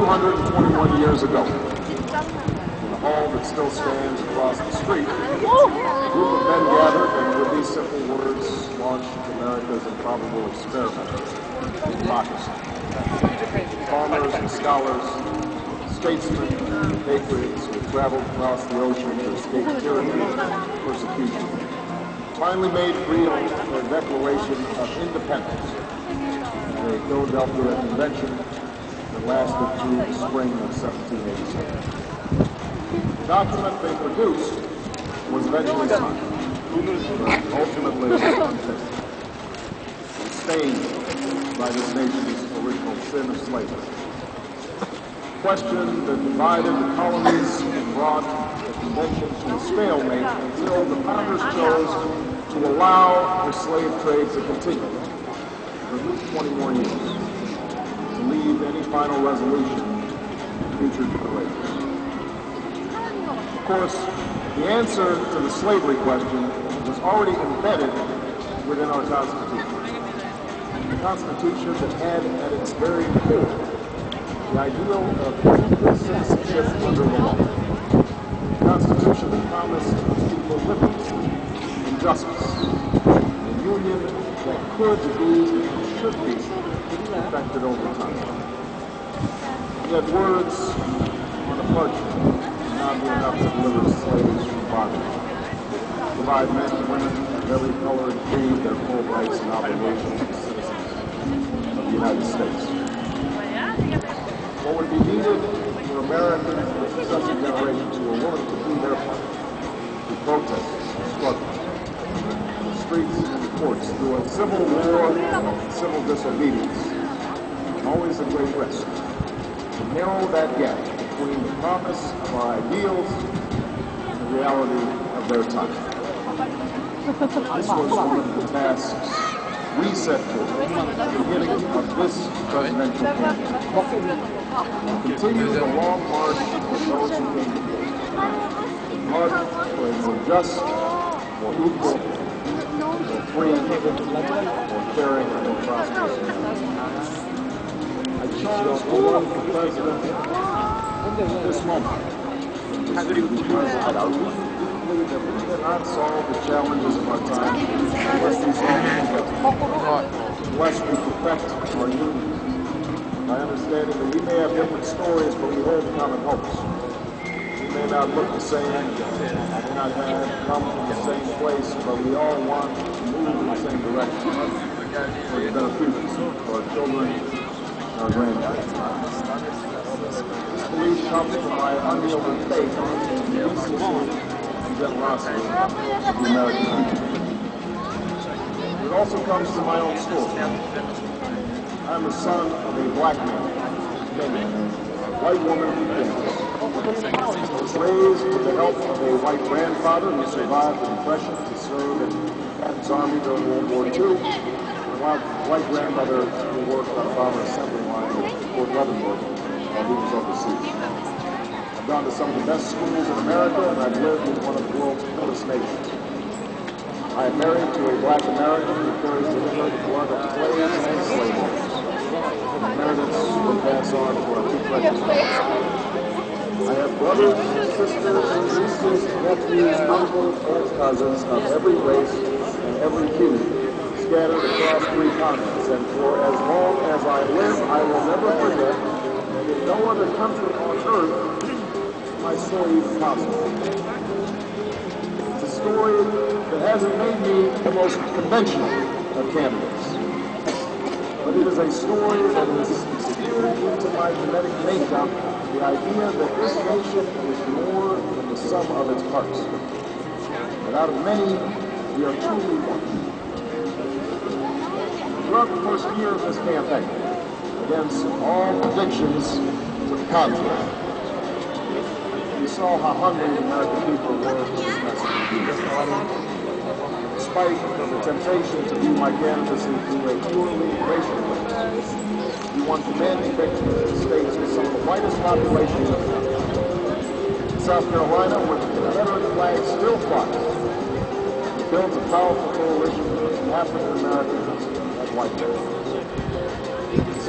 221 years ago, in the hall that still stands across the street, a group of men gathered and with these simple words launched America's improbable experiment in democracy. Farmers and scholars, statesmen and patriots who traveled across the ocean to escape tyranny and persecution finally made freedom their Declaration of Independence, the Philadelphia Convention that lasted through the spring of 1787. The document they produced was eventually signed, but ultimately unfinished, and stained by this nation's original sin of slavery. The question that divided the colonies and brought the convention to a stalemate until the founders chose to allow the slave trade to continue for at least 20 more years, to leave any final resolution to future generations. Of course, the answer to the slavery question was already embedded within our Constitution. The Constitution that had at its very core the ideal of equal citizenship under the law. The Constitution that promised people liberty and justice, a union that could be and should be perfected over time. Yet words on a parchment would not be enough to deliver slaves from bondage, provide men and women of every color and creed their full rights and obligations as citizens of the United States. What would be needed for Americans and the successive generations who are willing to do their part, through protests and struggles, in the streets and the courts, through a civil war and civil disobedience, always a great risk, to narrow that gap between the promise of our ideals and the reality of their time. This was one of the tasks we set forth at the beginning of this presidential campaign. Continue the long march of those who came before us. March for a more just, more equal, more free, more caring, and more prosperous America. I chose to run for president at this moment because I deeply that we cannot solve the challenges of our time unless we solve them, unless we perfect our union. My understanding that we may have different stories, but we hold common hopes. We may not look the same, may not have come from the same place, but we all want to move in the same direction for the benefit for our children and our grandchildren. This belief comes from my unyielding faith in the decency and generosity of the American people. It also comes from my own story. I'm the son of a black man, a white woman from Kansas. I was raised with the help of a white grandfather who survived the Depression to serve in Patton's Army during World War II, and a white grandmother who worked on a bomber assembly line at Fort Leavenworth while he was overseas. I've gone to some of the best schools in America, and I've lived in one of the world's coolest nations. I am married to a black American who carries within her the blood of slaves and slaveholders. Inheritance will pass on to our two presidents. I have brothers, sisters, nieces, nephews, uncles, and cousins of every race and every hue scattered across 3 continents, and for as long as I live, I will never forget that in no other country on earth is my story even possible. It's a story that hasn't made me the most conventional of candidates. But it is a story that is secured into my genetic makeup, the idea that this nation is more than the sum of its parts. That out of many, we are truly one. Throughout the first year of this campaign, against all predictions to the contrary, we saw how hungry the American people were for this message. Despite the temptation to view my candidacy through a purely racial lens, we won commanding victories in states with some of the whitest populations of the country. In South Carolina, where the Confederate flag still flies, we built a powerful coalition of African Americans and white men.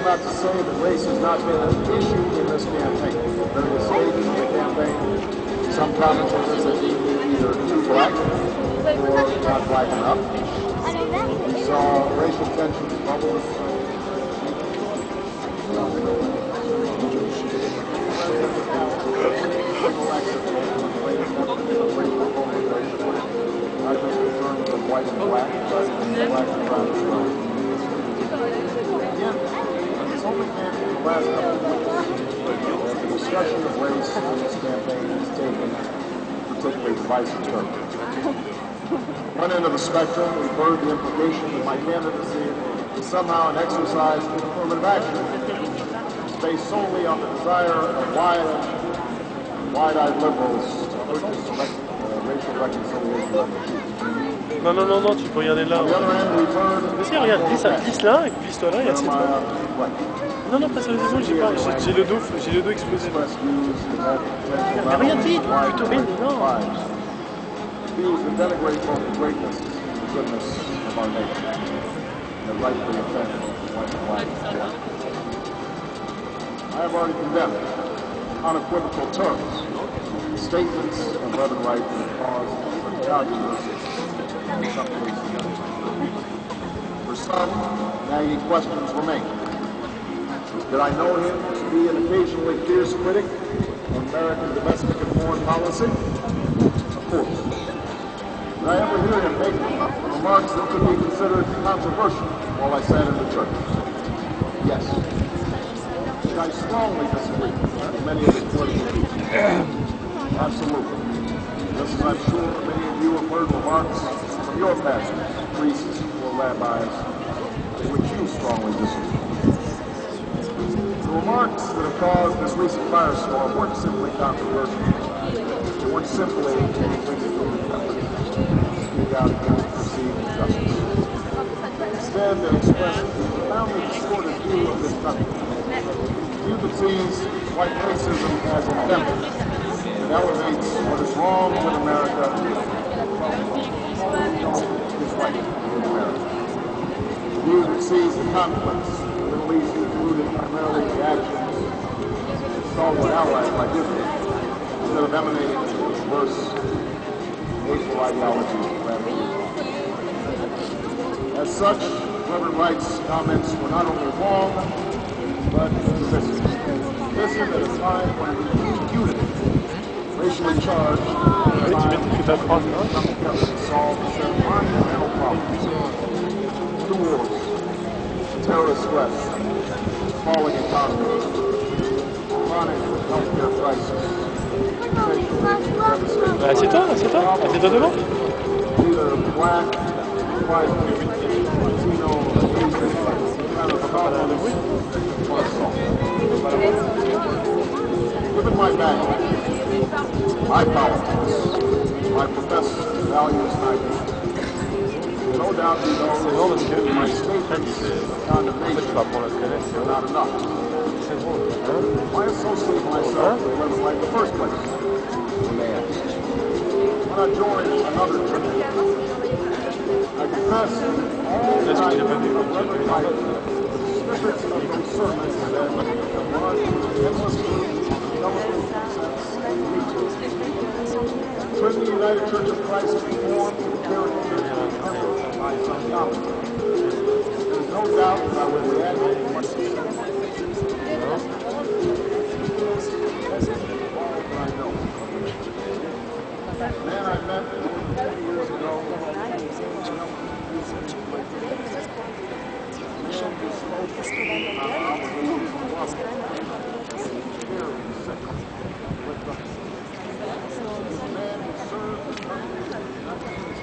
not to say that race has not been an issue in this campaign. During the stages of the campaign, some commentators have deemed me either too black or not black enough. We saw racial tensions bubble. Not just in terms of white and black, but black and brown as well. Again, it's only been in the last couple of weeks that the discussion of race in this campaign has taken particularly divisive turn. One end of the spectrum, we've heard the implication that my candidacy is somehow an exercise in affirmative action based solely on the desire of wide-eyed liberals to purchase racial reconciliation. Non, non, non, non, tu peux regarder là. Vas-y, regarde, glisse là, et glisse-toi là, et assieds-toi. Non, non, pas sérieusement, j'ai le dos explosé. Mais regarde vite, plutôt vite, non. Views that denigrate both the greatness and the goodness of our nation, and rightfully offend white and black. I have already condemned, in unequivocal terms, statements of Reverend Wright that have caused controversy in some cases. For some, nagging questions remain. Did I know him to be an occasionally fierce critic of American domestic and foreign policy? Of course. Did I ever hear him make remarks that could be considered controversial while I sat in the church? Yes. Did I strongly disagree with many of his political views? Absolutely. Just as I'm sure many of you have heard remarks from your pastors, priests, or rabbis in which you strongly disagree. The remarks that have caused this recent firestorm weren't simply controversial. They weren't simply anything to do with effort to speak out against perceived injustice. Instead, they expressed a profoundly distorted view of this country. A view that sees white racism as endemic and elevates what is wrong with America is right with America. A view that sees the conflicts in the Middle East included primarily the actions of stalwart allies like Israel, instead of emanating from diverse hateful ideologies rather than wrong. As such, Reverend Wright's comments were not only wrong, but divisive. Divisive at a time when unity, racially charged, coming together to solve a set of monumental problems. 2 wars, terrorist threats, falling economy, chronic healthcare crisis. Assieds-toi, assieds-toi, assieds-toi devant. Either black, white, Latino, Asian, kind of problems, or assault. Given my background, my politics, my professed values and ideas, no doubt you know that my statements of condemnation are not enough. Why associate myself with Reverend Wright in the first place? When I joined another church, I confess all that I knew of Reverend Wright with snippets of those sermons that one endlessly, Trinity United Church of Christ reformed and character by some knowledge. There's no doubt that I would react to what she said. The man I met more than 20 years ago, man who served his country, not just his